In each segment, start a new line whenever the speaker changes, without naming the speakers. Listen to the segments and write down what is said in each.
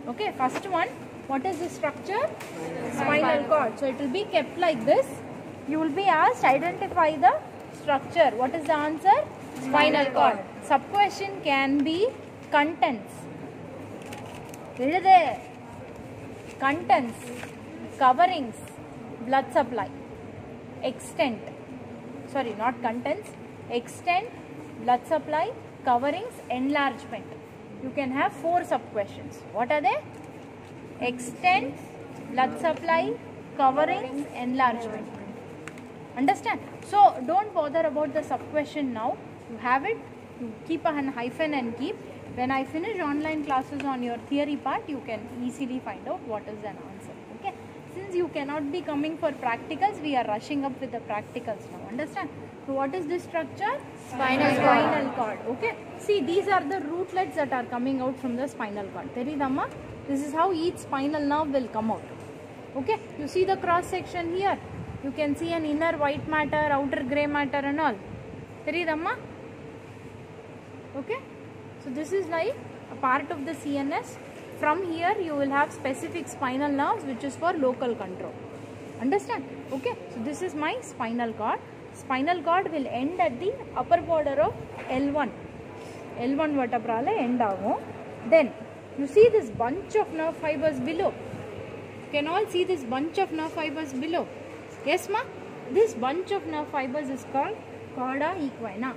Okay, first one, what is the structure? Spinal cord. So it will be kept like this. You will be asked, identify the structure. What is the answer? Spinal cord. Sub-question can be contents. Contents, coverings, blood supply, extent. Sorry, not contents. Extent, blood supply, coverings, enlargement. You can have 4 sub-questions. What are they? Extent, blood supply, coverings, enlargement. Understand? So, don't bother about the sub-question now. You have it. You keep a hyphen and keep. When I finish online classes on your theory part, you can easily find out what is an answer. Okay? Since you cannot be coming for practicals, we are rushing up with the practicals now. Understand? So, what is this structure? Spinal cord. Okay? See, these are the rootlets that are coming out from the spinal cord. Teridamma? This is how each spinal nerve will come out. Okay? You see the cross section here? You can see an inner white matter, outer grey matter and all. Teridamma? Okay? So, this is like a part of the CNS. From here, you will have specific spinal nerves which is for local control. Understand? Okay? So, this is my spinal cord. Spinal cord will end at the upper border of L1. L1 vertebra end agum. Then, you see this bunch of nerve fibers below. You can all see this bunch of nerve fibers below. Yes, ma? This bunch of nerve fibers is called cauda equina.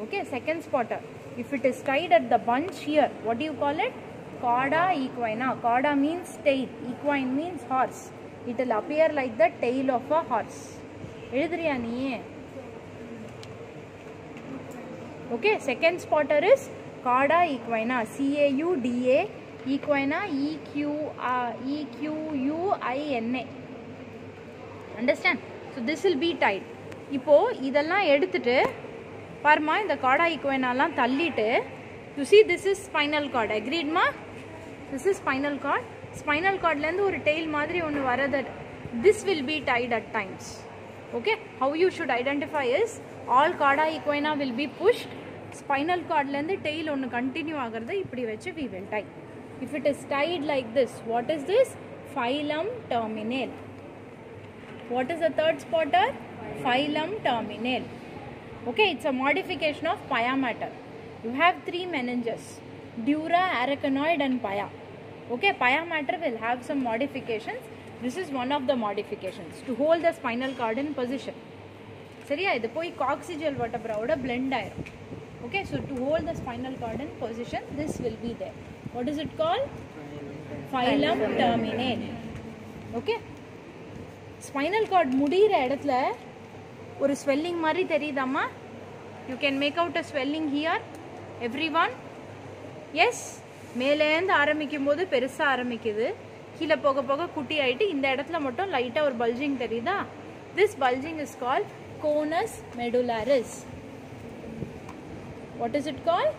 Okay, second spotter. If it is tied at the bunch here, what do you call it? Cauda equina. Cauda means tail. Equine means horse. It will appear like the tail of a horse. Okay, second spotter is cauda equina. C-A-U-D-A. Equina. E-Q-U-I-N-A. Understand? So this will be tied. Ipo, idella edutittu parma in the cauda equina la tallite. You see, this is spinal cord. Agreed, ma? This is spinal cord. Spinal cord lendu or tail madri onu varadhu. This will be tied at times. Okay? How you should identify is all cauda equina will be pushed. Spinal cord lendu tail onu continue agarada ipdi vechu we will tie. If it is tied like this, what is this? Phylum terminal. What is the third spotter? Phylum terminal. Okay, it's a modification of pia mater. You have 3 meninges, dura, arachnoid and pia. Okay, pia mater will have some modifications. This is one of the modifications to hold the spinal cord in position. Seriya, idu poi coccygeal vertebra oda blend aayirum. Okay, so to hold the spinal cord in position, this will be there. What is it called? Phylum terminal. Okay. Spinal cord mudira edathla or swelling mari theriyudama. You can make out a swelling here. Everyone? Yes? மேலேந்து ஆரம்பிக்கும் போது பெருசா ஆரம்பிக்குது. கீழ போக போக குட்டி ஆயிட்டு இந்த இடத்துல மட்டும் லைட்டா ஒரு பல்ஜிங் தெரியுதா? This bulging is called conus medullaris. What is it called?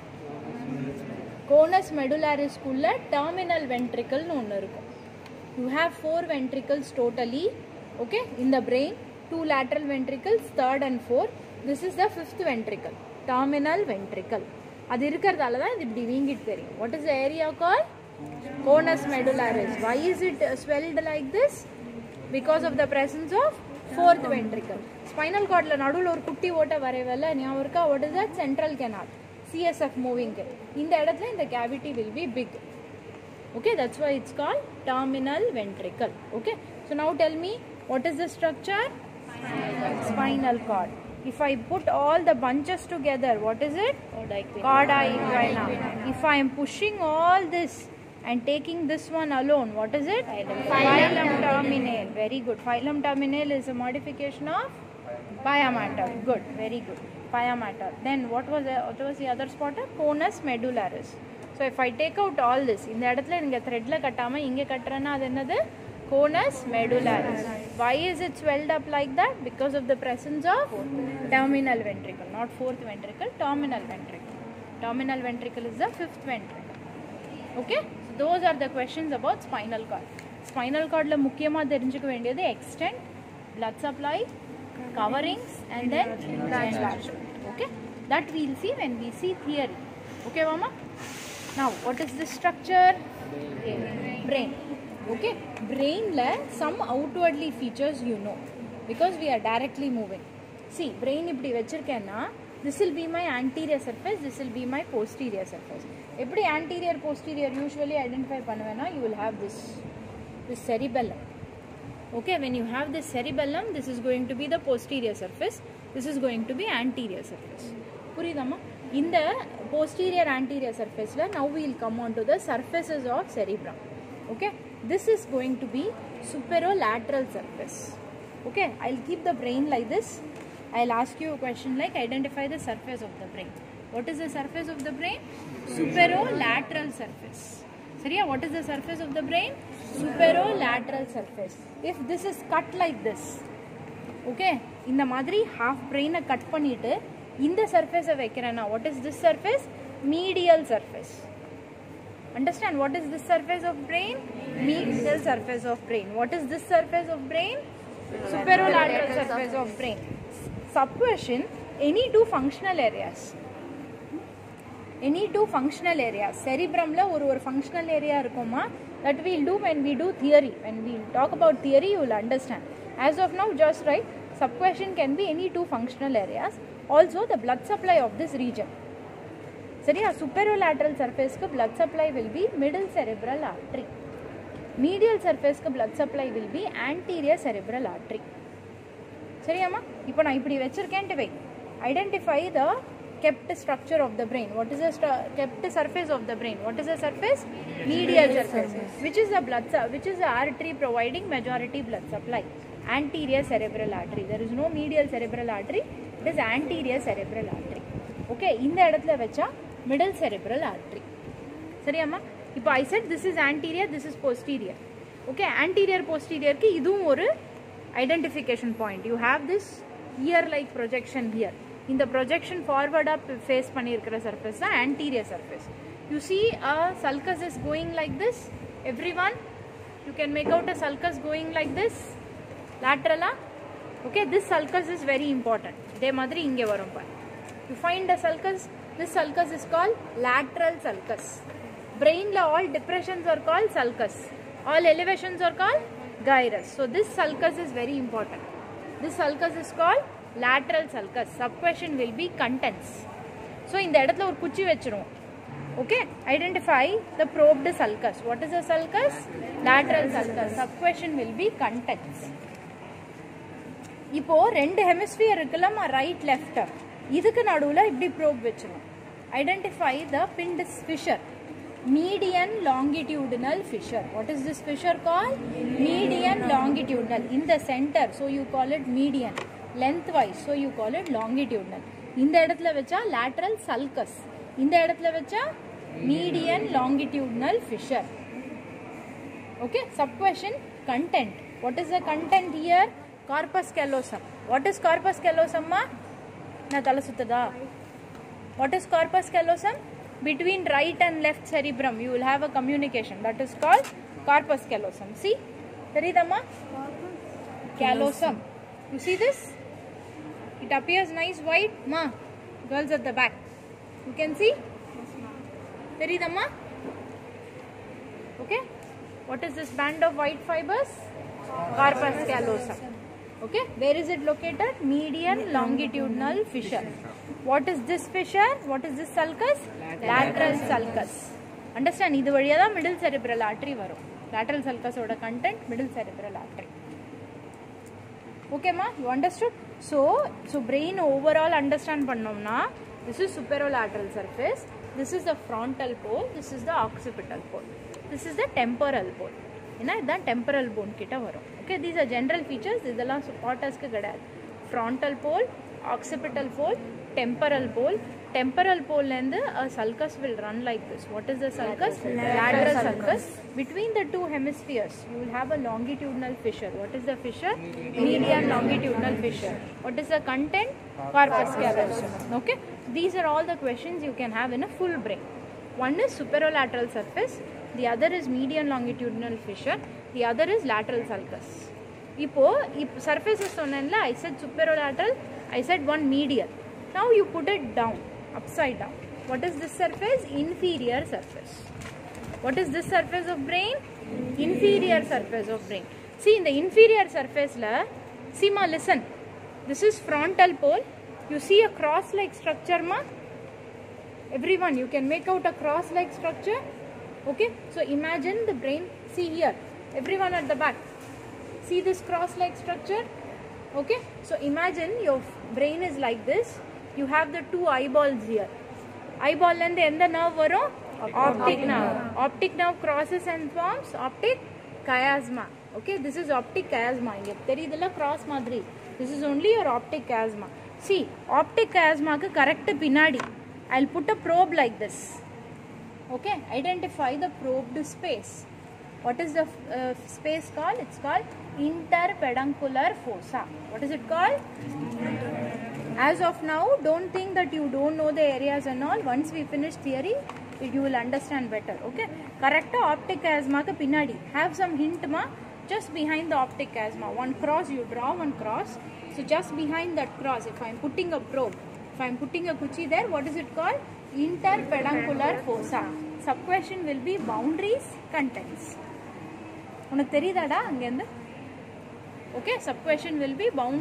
Conus medullaris kulla terminal ventricle nu onnu irukum. You have 4 ventricles totally. Okay, in the brain, 2 lateral ventricles, third and fourth. This is the 5th ventricle, terminal ventricle. அது இருக்கிறதால தான் இது இப்படி வீங்கிட்டு தெரியும். What is the area called? Conus medullaris. Why is it swelled like this? Because of the presence of 4th ventricle. Spinal cord la நடுவுல ஒரு குட்டி ஓட்டை வரையவல்ல ஞாபகம் இருக்கா? What is that? Central canal. CSF moving. இந்த இடத்துல இந்த cavity will be big. Okay, that's why it's called terminal ventricle. Okay, so now tell me, what is the structure? Spinal cord. If I put all the bunches together, what is it? Cauda equina. If I am pushing all this and taking this one alone, what is it? Phylum terminal. Very good. Phylum terminal is a modification of pia mater. Good. Very good. Pia mater. Then what was the other spotter? Conus medullaris. So if I take out all this, இந்த இடத்துல நீங்க thread la கட்டாம இங்க கட்டறனா அது என்னது? Conus medullaris. Why is it swelled up like that? Because of the presence of terminal ventricle, not 4th ventricle, terminal ventricle. Terminal ventricle is the 5th ventricle. Okay, so those are the questions about spinal cord. Spinal cord la mukkiyama therinjukka vendiyadhu extent, blood supply, coverings and then enlargement. Okay, that we will see when we see theory. Okay, mama? Now, what is this structure? brain. Okay, brain la some outwardly features you know because we are directly moving. See, brain இப்படி வச்சிருக்கேன்னா this will be my anterior surface, this will be my posterior surface. எப்படி anterior posterior usually identify பண்ணுவேன்னா you will have this cerebellum. Okay, when you have this cerebellum, this is going to be the posterior surface, this is going to be anterior surface. புரியுதாமா? In the posterior anterior surface la now we will come on to the surfaces of cerebrum. Okay, this is going to be superolateral surface. Okay, I'll keep the brain like this. I'll ask you a question like identify the surface of the brain. What is the surface of the brain? Superolateral surface. Sariya, what is the surface of the brain? Superolateral surface. If this is cut like this, okay, இந்த மாதிரி half brain cut பண்ணிட்டு இந்த surface வைக்கிறேன்னா what is this surface? Medial surface. Understand what is this surface of brain? Medial surface of brain. What is this surface of brain? Superolateral surface of brain. Subquestion, any two functional areas. Any two functional areas. Cerebrum la ஒரு functional area இருக்குமா? That we will do when we do theory. When we talk about theory, you will understand. As of now, just write. Subquestion can be any two functional areas. Also, the blood supply of this region. Seriya, superolateral surface ka blood supply will be middle cerebral artery. Medial surface ka blood supply will be anterior cerebral artery. Seriyama, ipo na ipdi vechirukente vai. Identify the kept structure of the brain. What is the kept surface of the brain? What is the surface? Medial surface. Which is the artery providing majority blood supply? Anterior cerebral artery. There is no medial cerebral artery. It is anterior cerebral artery. Okay, இந்த இடத்துல வெச்சா middle cerebral artery. சரியாமா? இப்போ I said this is anterior, this is posterior. Okay, anterior posterior க்கு இதுவும் ஒரு identification point. You have this ear like projection here. இந்த projection forward up face பண்ணியிருக்கிற surface தான் anterior surface. You see a sulcus is going like this. Everyone, you can make out a sulcus going like this. Lateral. Okay, this sulcus is very important. இதே மாதிரி இங்கே வரும் பாரு. You find a sulcus. This sulcus is called lateral sulcus. Brain la all depressions are called sulcus. All elevations are called gyrus. So this sulcus is very important. This sulcus is called lateral sulcus. Subquestion will be contents. So இந்த இடத்துல ஒரு குச்சி வெச்சிரும். Okay, identify the probed sulcus. What is the sulcus? Lateral sulcus. Subquestion will be contents. இப்போ ரெண்டு hemisphere இருக்குல்லமா right left இதுக்கு நடுவுல இப்படி probe வெச்சணும். ஐடென்டிஃபை த பிண்டஸ் fissure. Median longitudinal fissure. What is this fissure call? Median longitudinal. In the centre, so you call it median. Lengthwise, so you call it longitudinal. இந்த இடத்துல வச்சா lateral sulcus. இந்த இடத்துல வச்சா median longitudinal fissure. Okay, subquestion content. What is the content here? Corpus callosum. What is corpus callosum ma? Na thala suttada. What is corpus callosum? Between right and left cerebrum you will have a communication. That is called corpus callosum. See? Theriyadamma? Callosum. You see this? It appears nice white ma. Girls at the back. You can see? Theriyadamma? Okay? What is this band of white fibers? Corpus callosum. Okay, where is it located? Median longitudinal fissure. What is this fissure? What is this sulcus? Lateral sulcus. Understand? Idu valiya da middle cerebral artery varum. Lateral sulcus oda content middle cerebral artery. Okay ma, you understood? So brain overall understand pannomna, this is superolateral surface, this is the frontal pole, this is the occipital pole, this is the temporal pole. ஏன்னா இதுதான் temporal bone கிட்ட வரும். Okay, these are general features. இதெல்லாம் ஸ்பாட்டர்ஸ்க்கு கிடையாது. Frontal pole, occipital pole, temporal pole. டெம்பரல் போல்லேருந்து sulcus will run like this. What is the sulcus? Lateral sulcus. Between the two hemispheres, you will have a longitudinal fissure. What is the fissure? Median longitudinal fissure. What is the content? Corpus callosum. Okay, these are all the questions you can have in a full brain. One is superolateral surface. The other is median longitudinal fissure. The other is lateral sulcus. Ipo surfaces sonnenla, I said superolateral, I said one medial. Now you put it down, upside down. What is this surface? Inferior surface. What is this surface of brain? Inferior surface of brain. See, in the inferior surface la, see ma, listen, this is frontal pole. You see a cross like structure ma? Everyone, you can make out a cross like structure. Okay, so imagine the brain. See here, everyone at the back, see this cross like structure. Okay, so imagine your brain is like this. You have the two eyeballs here. Eyeball and the nerve varum? Optic nerve. Optic nerve crosses and forms optic chiasma. Okay, this is optic chiasma. Theriyudala cross madri. This is only your optic chiasma. See, optic chiasma ku correct pinadi. I'll put a probe like this. Okay, identify the probed space. What is the space called? It's called interpeduncular fossa. What is it called? As of now, don't think that you don't know the areas and all. Once we finish theory, you will understand better. Okay, correct optic chiasma ka pinadi. Have some hint ma, just behind the optic chiasma. One cross, you draw one cross. So just behind that cross, if I am putting a probe, if I am putting a kuchi there, what is it called? Interpeduncular fossa. Sub question will be boundaries, contents. உனக்கு தெரியுதாடா அங்க இருந்து? Okay, sub question will be boundaries.